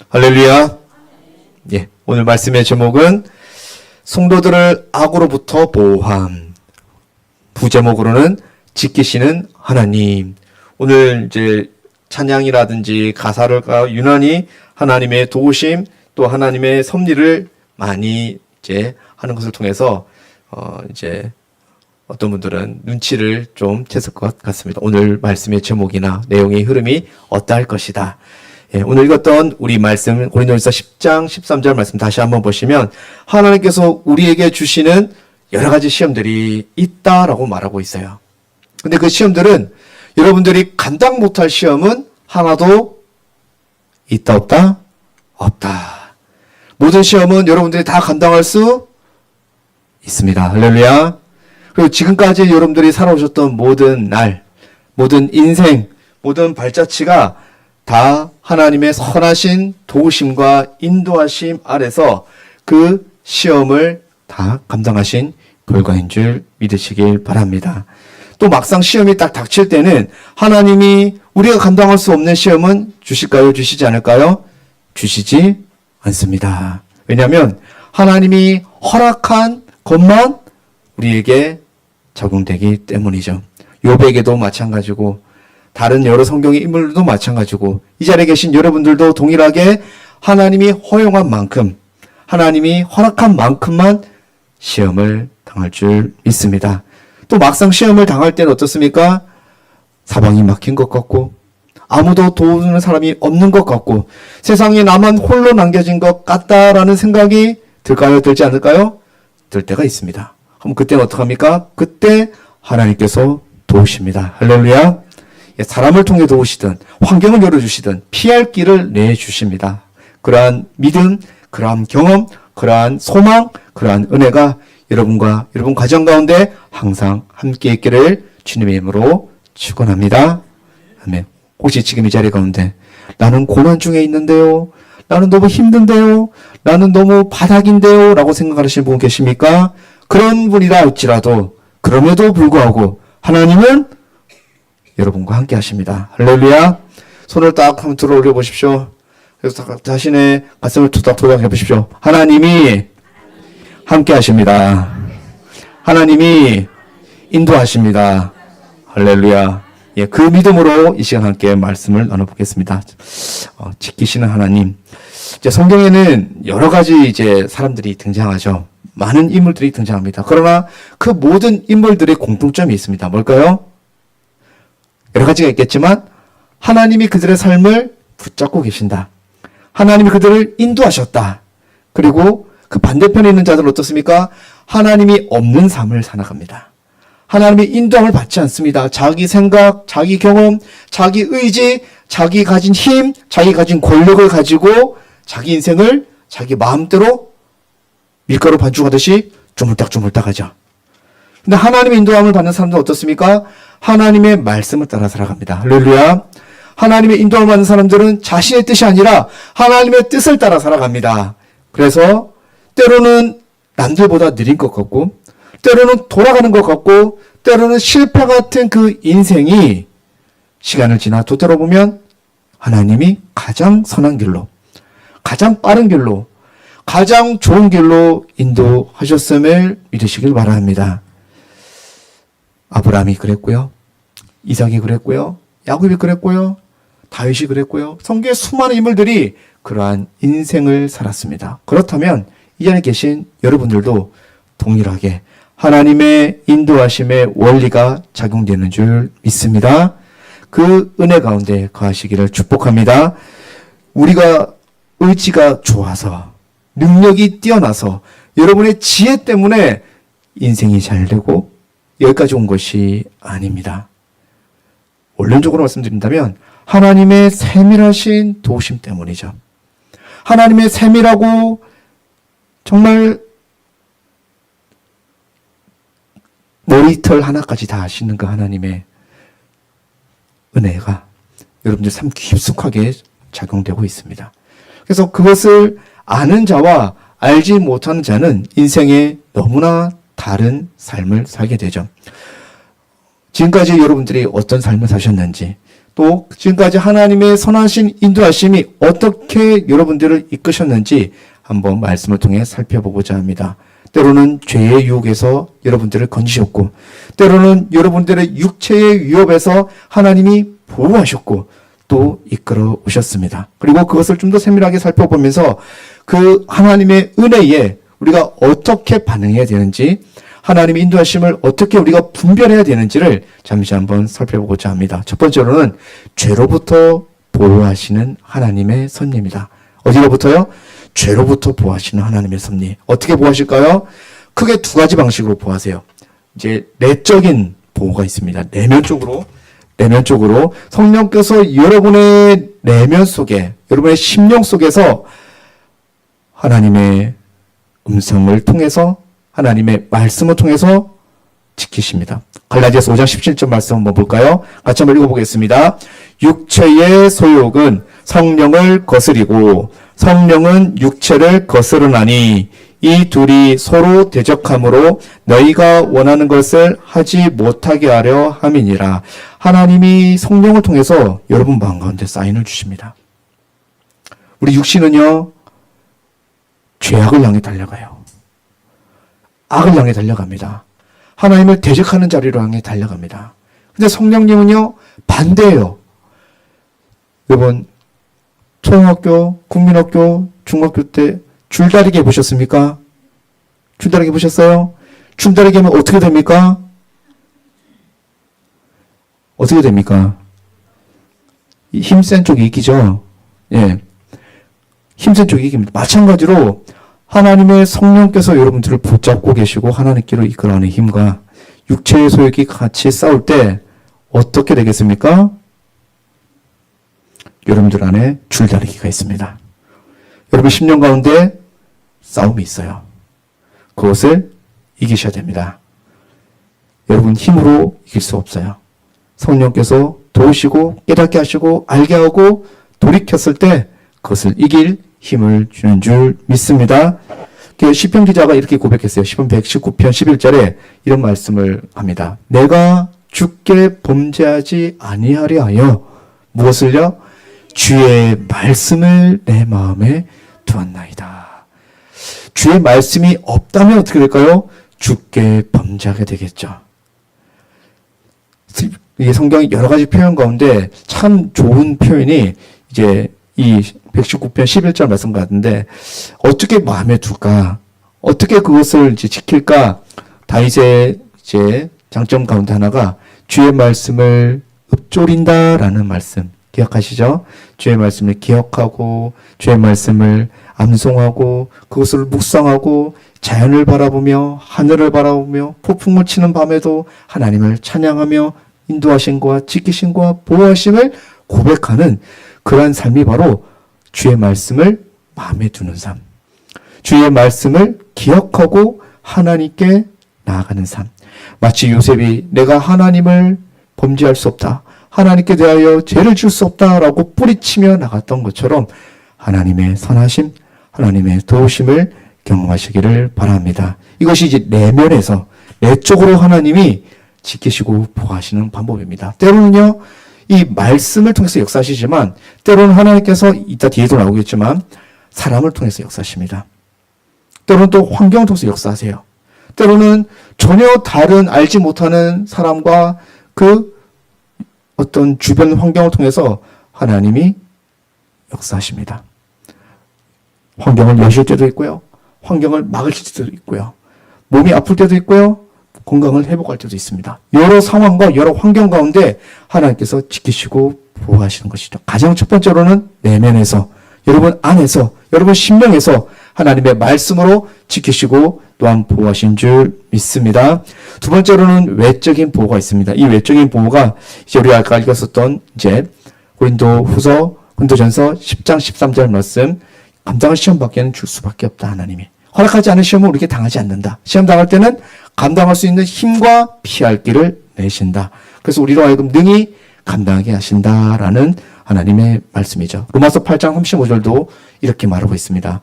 할렐루야. 예, 오늘 말씀의 제목은 성도들을 악으로부터 보호함. 부제목으로는 지키시는 하나님. 오늘 이제 찬양이라든지 가사를 유난히 하나님의 도우심 또 하나님의 섭리를 많이 이제 하는 것을 통해서 이제 어떤 분들은 눈치를 좀 챘을 것 같습니다. 오늘 말씀의 제목이나 내용의 흐름이 어떠할 것이다. 예, 오늘 읽었던 우리 말씀 고린도전서 10장 13절 말씀 다시 한번 보시면 하나님께서 우리에게 주시는 여러 가지 시험들이 있다라고 말하고 있어요. 근데 그 시험들은 여러분들이 감당 못할 시험은 하나도 있다 없다? 없다. 모든 시험은 여러분들이 다 감당할 수 있습니다. 할렐루야. 그리고 지금까지 여러분들이 살아오셨던 모든 날, 모든 인생, 모든 발자취가 다 하나님의 선하신 도우심과 인도하심 아래서 그 시험을 다 감당하신 결과인 줄 믿으시길 바랍니다. 또 막상 시험이 딱 닥칠 때는 하나님이 우리가 감당할 수 없는 시험은 주실까요? 주시지 않을까요? 주시지 않습니다. 왜냐하면 하나님이 허락한 것만 우리에게 적용되기 때문이죠. 욥에게도 마찬가지고 다른 여러 성경의 인물들도 마찬가지고 이 자리에 계신 여러분들도 동일하게 하나님이 허용한 만큼 하나님이 허락한 만큼만 시험을 당할 줄 믿습니다. 또 막상 시험을 당할 때는 어떻습니까? 사방이 막힌 것 같고 아무도 도우는 사람이 없는 것 같고 세상에 나만 홀로 남겨진 것 같다라는 생각이 들까요? 들지 않을까요? 들 때가 있습니다. 그럼 그때는 어떡합니까? 그때 하나님께서 도우십니다. 할렐루야. 사람을 통해 도우시든 환경을 열어주시든 피할 길을 내주십니다. 그러한 믿음, 그러한 경험, 그러한 소망, 그러한 은혜가 여러분과 여러분 가정 가운데 항상 함께 있기를 주님의 이름으로 축원합니다. 아멘. 혹시 지금 이 자리 가운데 나는 고난 중에 있는데요. 나는 너무 힘든데요. 나는 너무 바닥인데요. 라고 생각하시는 분 계십니까? 그런 분이라 할지라도 그럼에도 불구하고 하나님은 여러분과 함께 하십니다. 할렐루야. 손을 딱 한번 들어 올려 보십시오. 그래서 자신의 가슴을 투닥 해 보십시오. 하나님이 함께 하십니다. 하나님이 인도하십니다. 할렐루야. 예, 그 믿음으로 이 시간 함께 말씀을 나눠보겠습니다. 지키시는 하나님. 이제 성경에는 여러 가지 이제 사람들이 등장하죠. 많은 인물들이 등장합니다. 그러나 그 모든 인물들의 공통점이 있습니다. 뭘까요? 여러 가지가 있겠지만 하나님이 그들의 삶을 붙잡고 계신다. 하나님이 그들을 인도하셨다. 그리고 그 반대편에 있는 자들은 어떻습니까? 하나님이 없는 삶을 살아갑니다. 하나님의 인도함을 받지 않습니다. 자기 생각, 자기 경험, 자기 의지, 자기 가진 힘, 자기 가진 권력을 가지고 자기 인생을 자기 마음대로 밀가루 반죽하듯이 조물딱조물딱 하죠. 근데 하나님의 인도함을 받는 사람들은 어떻습니까? 하나님의 말씀을 따라 살아갑니다. 할렐루야. 하나님의 인도함을 받는 사람들은 자신의 뜻이 아니라 하나님의 뜻을 따라 살아갑니다. 그래서 때로는 남들보다 느린 것 같고 때로는 돌아가는 것 같고 때로는 실패 같은 그 인생이 시간을 지나 되돌아보면 하나님이 가장 선한 길로 가장 빠른 길로 가장 좋은 길로 인도하셨음을 믿으시길 바랍니다. 아브라함이 그랬고요. 이삭이 그랬고요. 야곱이 그랬고요. 다윗이 그랬고요. 성경의 수많은 인물들이 그러한 인생을 살았습니다. 그렇다면 이 안에 계신 여러분들도 동일하게 하나님의 인도하심의 원리가 작용되는 줄 믿습니다. 그 은혜 가운데 거하시기를 축복합니다. 우리가 의지가 좋아서 능력이 뛰어나서 여러분의 지혜 때문에 인생이 잘 되고 여기까지 온 것이 아닙니다. 원론적으로 말씀드린다면 하나님의 세밀하신 도우심 때문이죠. 하나님의 세밀하고 정말 머리털 하나까지 다 아시는 그 하나님의 은혜가 여러분들 삶 깊숙하게 작용되고 있습니다. 그래서 그것을 아는 자와 알지 못하는 자는 인생에 너무나 다른 삶을 살게 되죠. 지금까지 여러분들이 어떤 삶을 사셨는지 또 지금까지 하나님의 선하신 인도하심이 어떻게 여러분들을 이끄셨는지 한번 말씀을 통해 살펴보고자 합니다. 때로는 죄의 유혹에서 여러분들을 건지셨고, 때로는 여러분들의 육체의 위협에서 하나님이 보호하셨고, 또 이끌어 오셨습니다. 그리고 그것을 좀 더 세밀하게 살펴보면서 그 하나님의 은혜에 우리가 어떻게 반응해야 되는지, 하나님의 인도하심을 어떻게 우리가 분별해야 되는지를 잠시 한번 살펴보고자 합니다. 첫 번째로는 죄로부터 보호하시는 하나님의 섭리입니다. 어디로부터요? 죄로부터 보호하시는 하나님의 섭리. 어떻게 보호하실까요? 크게 두 가지 방식으로 보호하세요. 이제 내적인 보호가 있습니다. 내면적으로 성령께서 여러분의 내면 속에, 여러분의 심령 속에서 하나님의 음성을 통해서, 하나님의 말씀을 통해서 지키십니다. 갈라디아서 5장 17절 말씀 한번 볼까요? 같이 한번 읽어보겠습니다. 육체의 소욕은 성령을 거스리고 성령은 육체를 거스르나니 이 둘이 서로 대적함으로 너희가 원하는 것을 하지 못하게 하려 함이니라. 하나님이 성령을 통해서 여러분 마음 가운데 사인을 주십니다. 우리 육신은요, 죄악을 향해 달려가요. 악을 향해 달려갑니다. 하나님을 대적하는 자리로 향해 달려갑니다. 근데 성령님은요, 반대예요. 여러분, 초등학교, 국민학교, 중학교 때 줄다리기 해보셨습니까? 줄다리기 해보셨어요? 줄다리기 하면 어떻게 됩니까? 어떻게 됩니까? 힘센 쪽이 이기죠? 예. 힘센 쪽이 이깁니다. 마찬가지로 하나님의 성령께서 여러분들을 붙잡고 계시고 하나님께로 이끌어가는 힘과 육체의 소욕이 같이 싸울 때 어떻게 되겠습니까? 여러분들 안에 줄다리기가 있습니다. 여러분 심령 가운데 싸움이 있어요. 그것을 이기셔야 됩니다. 여러분 힘으로 이길 수 없어요. 성령께서 도우시고 깨닫게 하시고 알게 하고 돌이켰을 때 그것을 이길 힘을 주는 줄 믿습니다. 시편 기자가 이렇게 고백했어요. 시편 119편 11절에 이런 말씀을 합니다. 내가 주께 범죄하지 아니하려 하여 무엇을요? 주의 말씀을 내 마음에 두었나이다. 주의 말씀이 없다면 어떻게 될까요? 주께 범죄하게 되겠죠. 이 성경의 여러 가지 표현 가운데 참 좋은 표현이 이제 이 119편 11절 말씀 같은데 어떻게 마음에 둘까? 어떻게 그것을 이제 지킬까? 다윗의 이제 장점 가운데 하나가 주의 말씀을 읊조린다라는 말씀. 기억하시죠? 주의 말씀을 기억하고 주의 말씀을 암송하고 그것을 묵상하고 자연을 바라보며 하늘을 바라보며 폭풍을 치는 밤에도 하나님을 찬양하며 인도하심과 지키심과 보호하심을 고백하는 그러한 삶이 바로 주의 말씀을 마음에 두는 삶. 주의 말씀을 기억하고 하나님께 나아가는 삶. 마치 요셉이 내가 하나님을 범죄할 수 없다. 하나님께 대하여 죄를 지을 수 없다라고 뿌리치며 나갔던 것처럼 하나님의 선하심, 하나님의 도우심을 경험하시기를 바랍니다. 이것이 이제 내면에서 내적으로 하나님이 지키시고 보호하시는 방법입니다. 때로는요, 이 말씀을 통해서 역사하시지만 때로는 하나님께서 이따 뒤에도 나오겠지만 사람을 통해서 역사하십니다. 때로는 또 환경을 통해서 역사하세요. 때로는 전혀 다른 알지 못하는 사람과 그 어떤 주변 환경을 통해서 하나님이 역사하십니다. 환경을 여실 때도 있고요. 환경을 막으실 때도 있고요. 몸이 아플 때도 있고요. 건강을 회복할 때도 있습니다. 여러 상황과 여러 환경 가운데 하나님께서 지키시고 보호하시는 것이죠. 가장 첫 번째로는 내면에서, 여러분 안에서, 여러분 심령에서 하나님의 말씀으로 지키시고 또한 보호하신 줄 믿습니다. 두 번째로는 외적인 보호가 있습니다. 이 외적인 보호가 이제 우리가 아까 읽었었던 이제 고린도전서 10장 13절 말씀, 감당할 시험 밖에는 줄 수밖에 없다. 하나님이 허락하지 않은 시험은 우리에게 당하지 않는다. 시험 당할 때는 감당할 수 있는 힘과 피할 길을 내신다. 그래서 우리로 하여금 능히 감당하게 하신다라는 하나님의 말씀이죠. 로마서 8장 35절도 이렇게 말하고 있습니다.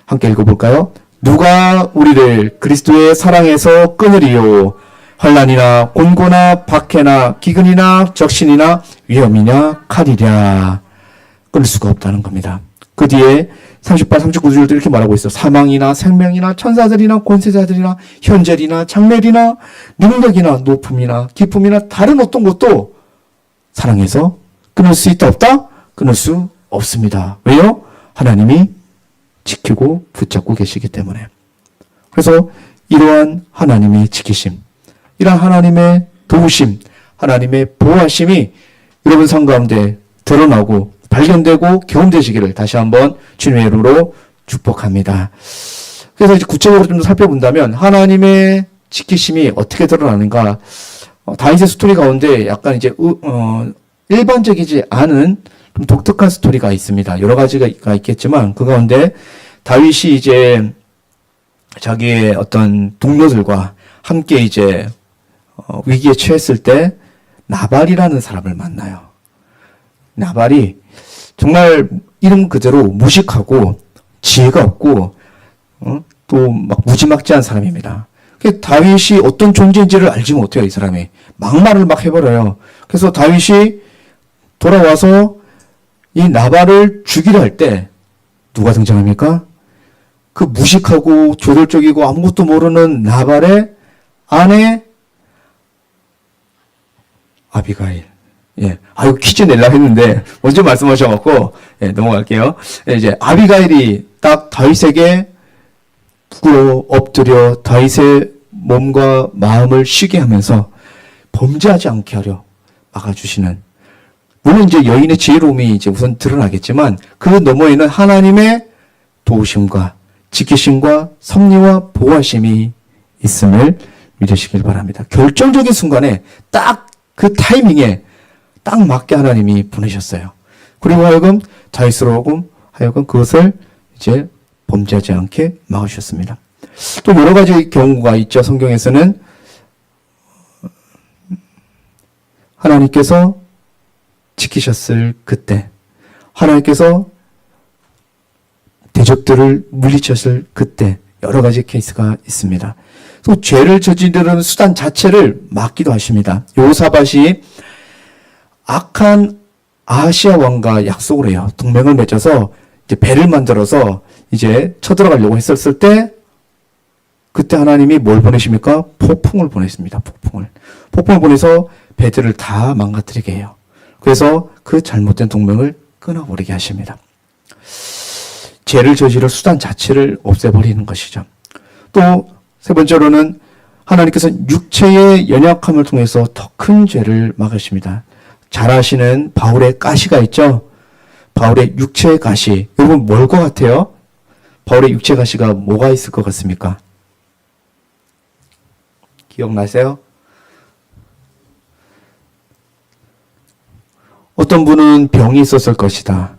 함께 읽어볼까요? 누가 우리를 그리스도의 사랑에서 끊으리요? 환난이나 곤고나 박해나 기근이나 적신이나 위험이나 칼이랴 끊을 수가 없다는 겁니다. 그 뒤에 38, 39절도 이렇게 말하고 있어. 사망이나 생명이나 천사들이나 권세자들이나 현재리나 장래리나 능력이나 높음이나 기쁨이나 다른 어떤 것도 사랑해서 끊을 수 있다 없다? 끊을 수 없습니다. 왜요? 하나님이 지키고 붙잡고 계시기 때문에. 그래서 이러한 하나님의 지키심, 이러한 하나님의 도우심, 하나님의 보호하심이 여러분 삶 가운데 드러나고 발견되고 경험되시기를 다시 한번 주님의 이름으로 축복합니다. 그래서 이제 구체적으로 좀 더 살펴본다면 하나님의 지키심이 어떻게 드러나는가? 다윗의 스토리 가운데 약간 이제 일반적이지 않은 좀 독특한 스토리가 있습니다. 여러 가지가 있겠지만 그 가운데 다윗이 이제 자기의 어떤 동료들과 함께 이제 위기에 처했을 때 나발이라는 사람을 만나요. 나발이 정말 이름 그대로 무식하고 지혜가 없고 또 막 무지막지한 사람입니다. 다윗이 어떤 존재인지를 알지 못해요. 이 사람이 막말을 막 해버려요. 그래서 다윗이 돌아와서 이 나발을 죽이려 할 때 누가 등장합니까? 그 무식하고 조돌적이고 아무것도 모르는 나발의 아내 아비가일. 예. 이거 퀴즈 내려고 했는데, 먼저 말씀하셔갖고, 예, 넘어갈게요. 예, 이제, 아비가일이 딱 다윗에게 부끄러워 엎드려 다윗의 몸과 마음을 쉬게 하면서 범죄하지 않게 하려 막아주시는. 물론 이제 여인의 지혜로움이 이제 우선 드러나겠지만, 그 너머에는 하나님의 도우심과 지키심과 섭리와 보호하심이 있음을 믿으시길 바랍니다. 결정적인 순간에 딱 그 타이밍에 딱 맞게 하나님이 보내셨어요. 그리고 다윗으로 하여금 그것을 이제 범죄하지 않게 막으셨습니다. 또 여러 가지 경우가 있죠. 성경에서는 하나님께서 지키셨을 그때, 하나님께서 대적들을 물리쳤을 그때 여러 가지 케이스가 있습니다. 또 죄를 저지르는 수단 자체를 막기도 하십니다. 여호사밧이 악한 아하시아 왕과 약속을 해요. 동맹을 맺어서 이제 배를 만들어서 이제 쳐들어가려고 했었을 때 그때 하나님이 뭘 보내십니까? 폭풍을 보냈습니다. 폭풍을 보내서 배들을 다 망가뜨리게 해요. 그래서 그 잘못된 동맹을 끊어버리게 하십니다. 죄를 저지를 수단 자체를 없애버리는 것이죠. 또 세 번째로는 하나님께서 육체의 연약함을 통해서 더 큰 죄를 막으십니다. 잘 아시는 바울의 가시가 있죠. 바울의 육체의 가시. 여러분 뭘 것 같아요? 바울의 육체 가시가 뭐가 있을 것 같습니까? 기억나세요? 어떤 분은 병이 있었을 것이다.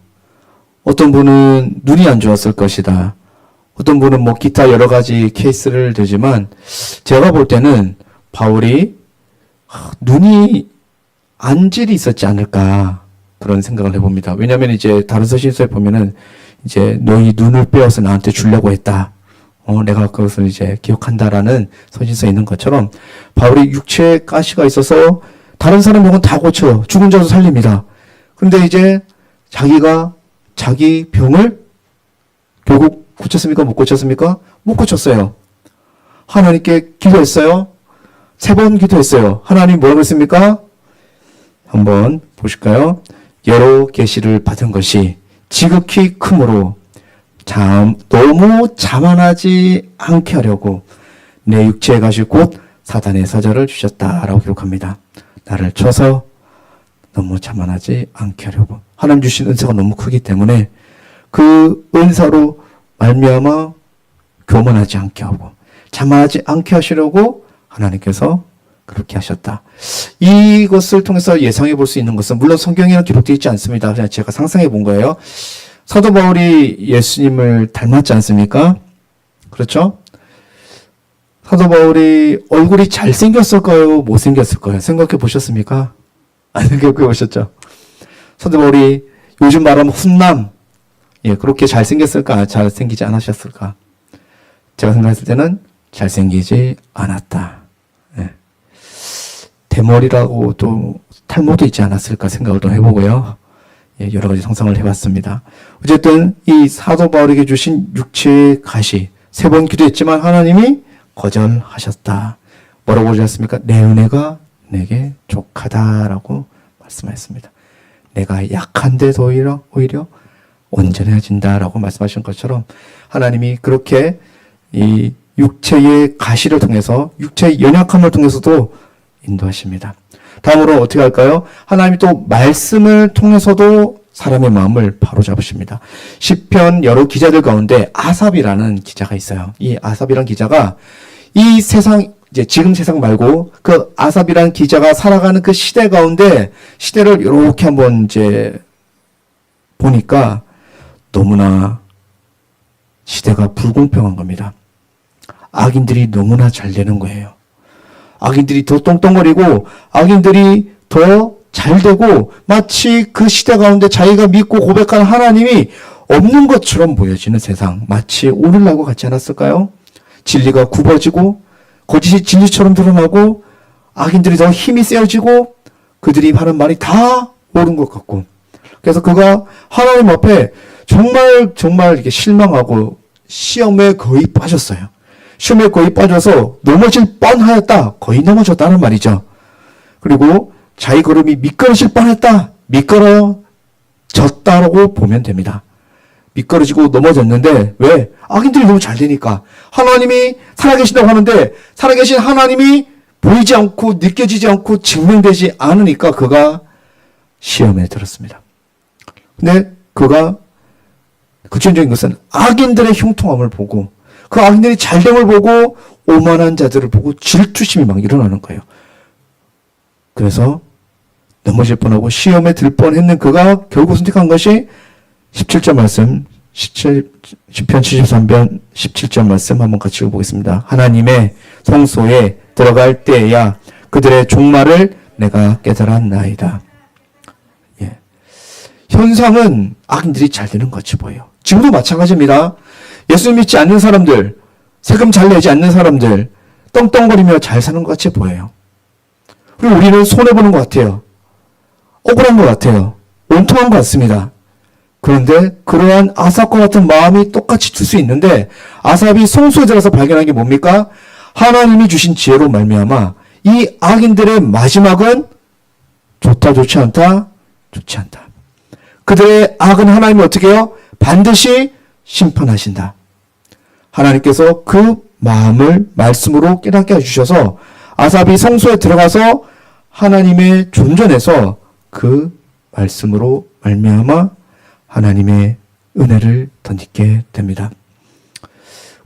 어떤 분은 눈이 안 좋았을 것이다. 어떤 분은 뭐 기타 여러 가지 케이스를 들지만 제가 볼 때는 바울이 눈이 안질이 있었지 않을까 그런 생각을 해봅니다. 왜냐하면 이제 다른 서신서에 보면은 이제 너희 눈을 빼어서 나한테 주려고 했다. 내가 그것을 이제 기억한다라는 서신서에 있는 것처럼 바울이 육체에 가시가 있어서 다른 사람 병은 다 고쳐 죽은 자도 살립니다. 그런데 이제 자기가 자기 병을 결국 고쳤습니까? 못 고쳤습니까? 못 고쳤어요. 하나님께 기도했어요. 3번 기도했어요. 하나님 뭐라고 했습니까? 한번 보실까요? 여러 계시를 받은 것이 지극히 크므로 너무 자만하지 않게 하려고 내 육체에 가실 곧 사단의 사자를 주셨다라고 기록합니다. 나를 쳐서 너무 자만하지 않게 하려고. 하나님 주신 은사가 너무 크기 때문에 그 은사로 말미암아 교만하지 않게 하고 자만하지 않게 하시려고 하나님께서 그렇게 하셨다. 이것을 통해서 예상해 볼 수 있는 것은 물론 성경에는 기록되어 있지 않습니다. 그냥 제가 상상해 본 거예요. 사도 바울이 예수님을 닮았지 않습니까? 그렇죠? 사도 바울이 얼굴이 잘생겼을까요? 못생겼을까요? 생각해 보셨습니까? 안 생각해 보셨죠? 사도 바울이 요즘 말하면 훈남, 그렇게 잘생겼을까? 잘생기지 않으셨을까? 제가 생각했을 때는 잘생기지 않았다. 대머리라고 또 탈모도 있지 않았을까 생각을 또 해보고요. 예, 여러 가지 상상을 해봤습니다. 어쨌든 이 사도 바울에게 주신 육체의 가시 3번 기도했지만 하나님이 거절하셨다. 뭐라고 하셨습니까? 내 은혜가 내게 족하다라고 말씀하셨습니다. 내가 약한데도 오히려 온전해진다라고 말씀하신 것처럼 하나님이 그렇게 이 육체의 가시를 통해서 육체의 연약함을 통해서도 인도하십니다. 다음으로 어떻게 할까요? 하나님이 또 말씀을 통해서도 사람의 마음을 바로잡으십니다. 시편 여러 기자들 가운데 아삽이라는 기자가 있어요. 이 아삽이라는 기자가 이 세상 이제 지금 세상 말고 그 아삽이라는 기자가 살아가는 그 시대 가운데 시대를 이렇게 한번 이제 보니까 너무나 시대가 불공평한 겁니다. 악인들이 너무나 잘 되는 거예요. 악인들이 더 똥똥거리고 악인들이 더 잘 되고 마치 그 시대 가운데 자기가 믿고 고백한 하나님이 없는 것처럼 보여지는 세상. 마치 오늘날과 같지 않았을까요? 진리가 굽어지고 거짓이 진리처럼 드러나고 악인들이 더 힘이 세어지고 그들이 하는 말이 다 옳은 것 같고 그래서 그가 하나님 앞에 정말 이렇게 실망하고 시험에 거의 빠졌어요. 시험에 거의 빠져서 넘어질 뻔하였다. 거의 넘어졌다는 말이죠. 그리고 자기 걸음이 미끄러질 뻔했다. 미끄러졌다라고 보면 됩니다. 미끄러지고 넘어졌는데 왜? 악인들이 너무 잘 되니까. 하나님이 살아계신다고 하는데 살아계신 하나님이 보이지 않고 느껴지지 않고 증명되지 않으니까 그가 시험에 들었습니다. 근데 그가 극단적인 것은 악인들의 형통함을 보고 그 악인들이 잘됨을 보고 오만한 자들을 보고 질투심이 막 일어나는 거예요. 그래서 넘어질 뻔하고 시험에 들 뻔했는 그가 결국 선택한 것이 17절 말씀, 시편 73편 17절 말씀 한번 같이 읽어보겠습니다. 하나님의 성소에 들어갈 때야 그들의 종말을 내가 깨달았나이다. 예. 현상은 악인들이 잘 되는 것 같이 보여요. 지금도 마찬가지입니다. 예수 믿지 않는 사람들, 세금 잘 내지 않는 사람들, 떵떵거리며 잘 사는 것 같이 보여요. 그리고 우리는 손해보는 것 같아요. 억울한 것 같아요. 온통한 것 같습니다. 그런데 그러한 아삽과 같은 마음이 똑같이 들 수 있는데 아삽이 성소에 들어서 발견한 게 뭡니까? 하나님이 주신 지혜로 말미암아 이 악인들의 마지막은 좋다 좋지 않다 좋지 않다. 그들의 악은 하나님이 어떻게 해요? 반드시 심판하신다. 하나님께서 그 마음을 말씀으로 깨닫게 해주셔서 아삽이 성소에 들어가서 하나님의 존전에서 그 말씀으로 말미암아 하나님의 은혜를 덧입게 됩니다.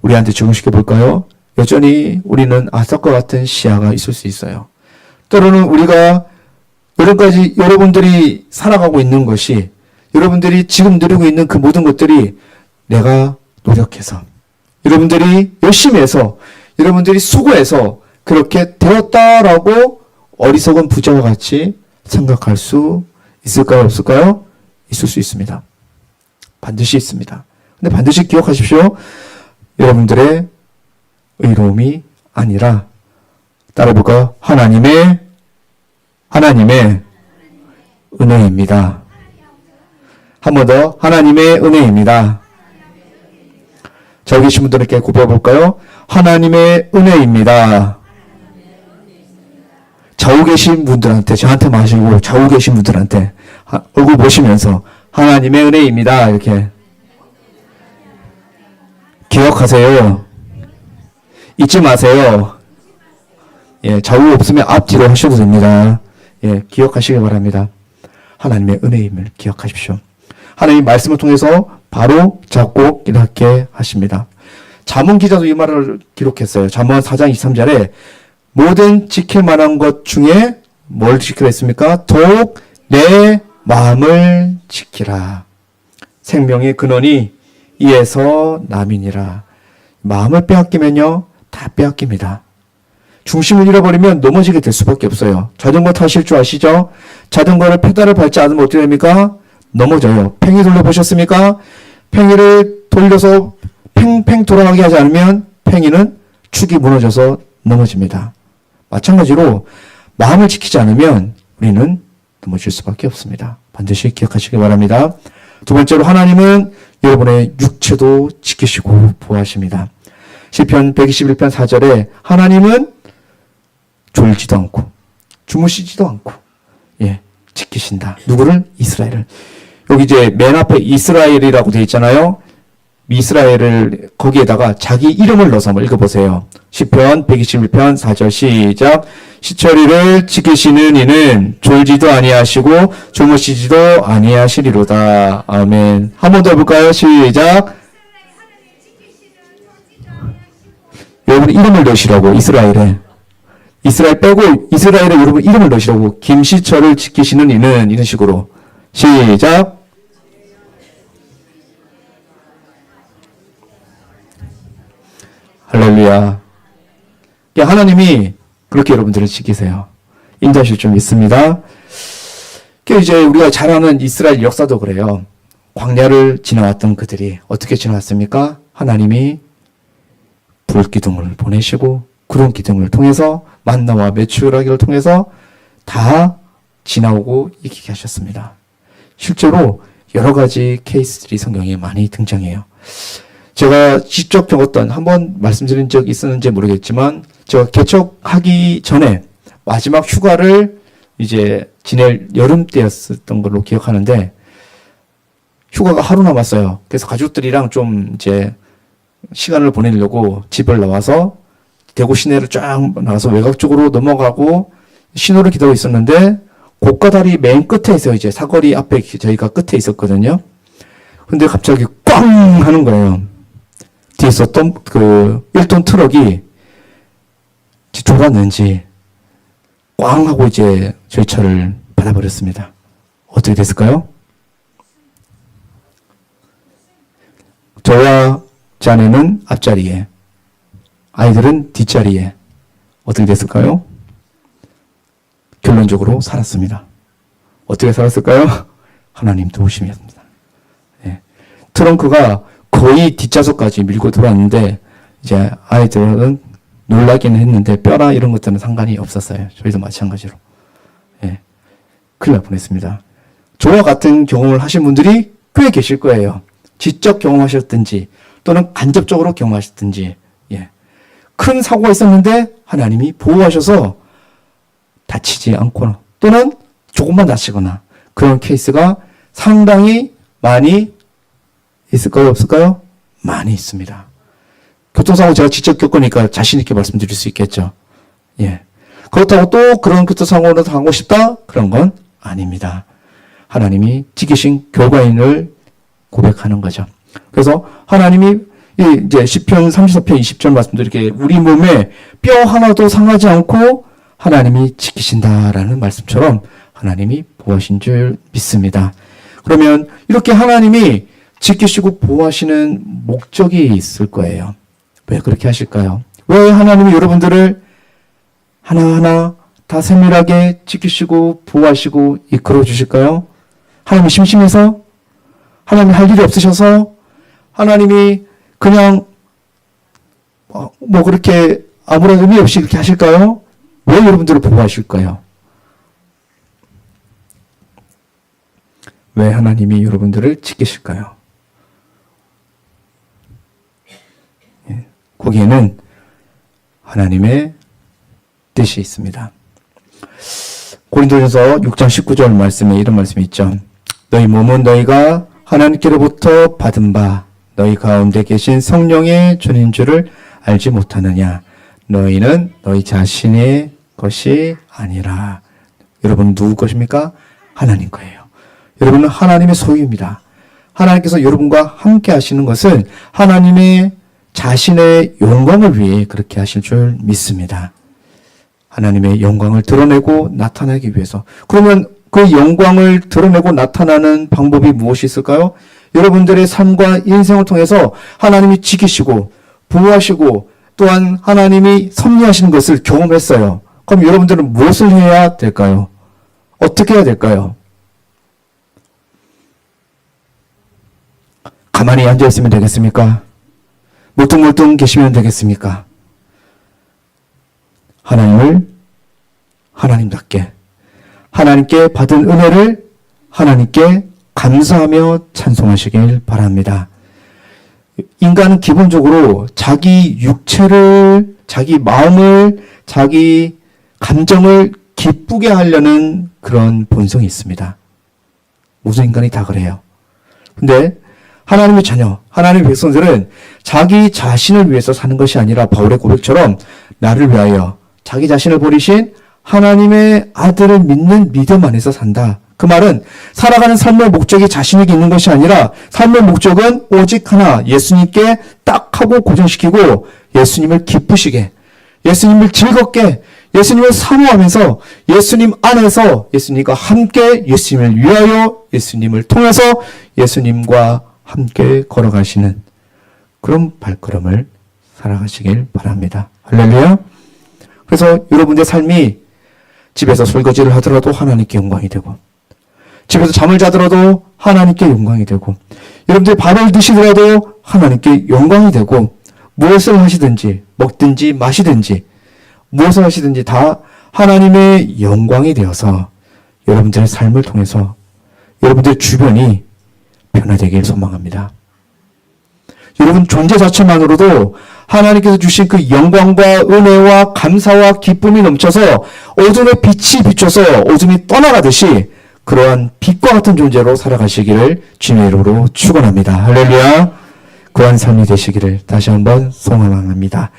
우리한테 적용시켜 볼까요? 여전히 우리는 아삽과 같은 시야가 있을 수 있어요. 때로는 우리가 여러가지 여러분들이 살아가고 있는 것이 여러분들이 지금 누리고 있는 그 모든 것들이 내가 노력해서 여러분들이 열심히 해서 여러분들이 수고해서 그렇게 되었다라고 어리석은 부자와 같이 생각할 수 있을까요? 없을까요? 있을 수 있습니다. 반드시 있습니다. 근데 반드시 기억하십시오. 여러분들의 의로움이 아니라 따라볼까요? 하나님의 은혜입니다. 한 번 더 하나님의 은혜입니다. 저기 계신 분들에게 고백해볼까요? 하나님의 은혜입니다. 좌우 계신 분들한테 저한테 마시고 좌우 계신 분들한테 얼굴 보시면서 하나님의 은혜입니다. 이렇게 기억하세요. 잊지 마세요. 예, 좌우 없으면 앞뒤로 하셔도 됩니다. 예, 기억하시기 바랍니다. 하나님의 은혜임을 기억하십시오. 하나님 말씀을 통해서 바로 잡고 깨닫게 하십니다. 잠언 기자도 이 말을 기록했어요. 잠언 4장 23절에 모든 지킬 만한 것 중에 뭘 지키라 했습니까? 더욱 내 마음을 지키라. 생명의 근원이 이에서 남이니라. 마음을 빼앗기면요, 다 빼앗깁니다. 중심을 잃어버리면 넘어지게 될 수밖에 없어요. 자전거 타실 줄 아시죠? 자전거를 페달을 밟지 않으면 어떻게 됩니까? 넘어져요. 팽이 돌려보셨습니까? 팽이를 돌려서 팽팽 돌아가게 하지 않으면 팽이는 축이 무너져서 넘어집니다. 마찬가지로 마음을 지키지 않으면 우리는 넘어질 수밖에 없습니다. 반드시 기억하시기 바랍니다. 두 번째로 하나님은 여러분의 육체도 지키시고 보호하십니다. 시편 121편 4절에 하나님은 졸지도 않고 주무시지도 않고 지키신다. 누구를? 이스라엘을. 여기 이제 맨 앞에 이스라엘이라고 되어 있잖아요. 이스라엘을 거기에다가 자기 이름을 넣어서 한번 읽어보세요. 시편 121편 4절 시작. 시처리를 지키시는 이는 졸지도 아니하시고 주무시지도 아니하시리로다. 아멘. 한 번 더 해볼까요? 시작. 여러분 이름을 넣으시라고. 이스라엘에. 이스라엘 빼고 이스라엘에 여러분 이름을 넣으시라고. 김시철을 지키시는 이는 이런 식으로. 시작. 할렐루야. 하나님이 그렇게 여러분들을 지키세요. 인자하실 줄 믿습니다. 이제 우리가 잘 아는 이스라엘 역사도 그래요. 광야를 지나왔던 그들이 어떻게 지나왔습니까? 하나님이 불기둥을 보내시고 구름 기둥을 통해서 만나와 메추라기를 통해서 다 지나오고 이기게 하셨습니다. 실제로 여러 가지 케이스들이 성경에 많이 등장해요. 제가 직접 겪었던, 한번 말씀드린 적 있었는지 모르겠지만, 제가 개척하기 전에 마지막 휴가를 이제 지낼 여름 때였었던 걸로 기억하는데, 휴가가 하루 남았어요. 그래서 가족들이랑 좀 이제 시간을 보내려고 집을 나와서 대구 시내를 쫙 나가서 외곽 쪽으로 넘어가고 신호를 기다리고 있었는데, 고가다리 맨 끝에 있어요. 이제 사거리 앞에 저희가 끝에 있었거든요. 근데 갑자기 꽝 하는 거예요. 뒤에 있었던 그 1톤 트럭이 좁았는지 꽝 하고 이제 저희 차를 받아버렸습니다. 어떻게 됐을까요? 저와 제 아내는 앞자리에, 아이들은 뒷자리에. 어떻게 됐을까요? 결론적으로 살았습니다. 어떻게 살았을까요? 하나님 도우심이었습니다. 트렁크가 거의 뒷좌석까지 밀고 들어왔는데, 이제 아이들은 놀라기는 했는데 뼈나 이런 것들은 상관이 없었어요. 저희도 마찬가지로. 큰일 날 뻔했습니다. 저와 같은 경험을 하신 분들이 꽤 계실 거예요. 직접 경험하셨든지 또는 간접적으로 경험하셨든지. 큰 사고가 있었는데 하나님이 보호하셔서 다치지 않거나 또는 조금만 다치거나 그런 케이스가 상당히 많이 있을까요? 없을까요? 많이 있습니다. 교통사고 제가 직접 겪으니까 자신 있게 말씀드릴 수 있겠죠. 그렇다고 또 그런 교통사고를 당하고 싶다? 그런 건 아닙니다. 하나님이 지키신 결과인을 고백하는 거죠. 그래서 하나님이 이제 시편 34편 20절 말씀드리게 우리 몸에 뼈 하나도 상하지 않고 하나님이 지키신다라는 말씀처럼 하나님이 보호하신 줄 믿습니다. 그러면 이렇게 하나님이 지키시고 보호하시는 목적이 있을 거예요. 왜 그렇게 하실까요? 왜 하나님이 여러분들을 하나하나 다 세밀하게 지키시고 보호하시고 이끌어 주실까요? 하나님이 심심해서? 하나님이 할 일이 없으셔서? 하나님이 그냥 뭐 그렇게 아무런 의미 없이 그렇게 하실까요? 왜 여러분들을 보호하실까요? 왜 하나님이 여러분들을 지키실까요? 거기에는 하나님의 뜻이 있습니다. 고린도전서 6장 19절 말씀에 이런 말씀이 있죠. 너희 몸은 너희가 하나님께로부터 받은 바 너희 가운데 계신 성령의 존인 줄을 알지 못하느냐. 너희는 너희 자신의 것이 아니라. 여러분 누구 것입니까? 하나님 거예요. 여러분은 하나님의 소유입니다. 하나님께서 여러분과 함께 하시는 것은 하나님의 자신의 영광을 위해 그렇게 하실 줄 믿습니다. 하나님의 영광을 드러내고 나타내기 위해서. 그러면 그 영광을 드러내고 나타나는 방법이 무엇이 있을까요? 여러분들의 삶과 인생을 통해서 하나님이 지키시고 보호하시고 또한 하나님이 섭리하시는 것을 경험했어요. 그럼 여러분들은 무엇을 해야 될까요? 어떻게 해야 될까요? 가만히 앉아있으면 되겠습니까? 멀뚱멀뚱 계시면 되겠습니까? 하나님을 하나님답게 하나님께 받은 은혜를 하나님께 감사하며 찬송하시길 바랍니다. 인간은 기본적으로 자기 육체를, 자기 마음을, 자기 감정을 기쁘게 하려는 그런 본성이 있습니다. 모든 인간이 다 그래요. 근데 하나님의 자녀, 하나님의 백성들은 자기 자신을 위해서 사는 것이 아니라 바울의 고백처럼 나를 위하여 자기 자신을 버리신 하나님의 아들을 믿는 믿음 안에서 산다. 그 말은 살아가는 삶의 목적이 자신에게 있는 것이 아니라 삶의 목적은 오직 하나, 예수님께 딱 하고 고정시키고 예수님을 기쁘시게, 예수님을 즐겁게, 예수님을 사모하면서 예수님 안에서 예수님과 함께 예수님을 위하여 예수님을 통해서 예수님과 함께 걸어가시는 그런 발걸음을 살아가시길 바랍니다. 할렐루야. 그래서 여러분의 삶이 집에서 설거지를 하더라도 하나님께 영광이 되고, 집에서 잠을 자더라도 하나님께 영광이 되고, 여러분들이 밥을 드시더라도 하나님께 영광이 되고, 무엇을 하시든지 먹든지 마시든지 무엇을 하시든지 다 하나님의 영광이 되어서 여러분들의 삶을 통해서 여러분들의 주변이 변화되길 소망합니다. 여러분 존재 자체만으로도 하나님께서 주신 그 영광과 은혜와 감사와 기쁨이 넘쳐서 어둠의 빛이 비춰서 어둠이 떠나가듯이 그러한 빛과 같은 존재로 살아가시기를 주님의 이름으로 축원합니다. 할렐루야. 그러한 삶이 되시기를 다시 한번 소망합니다.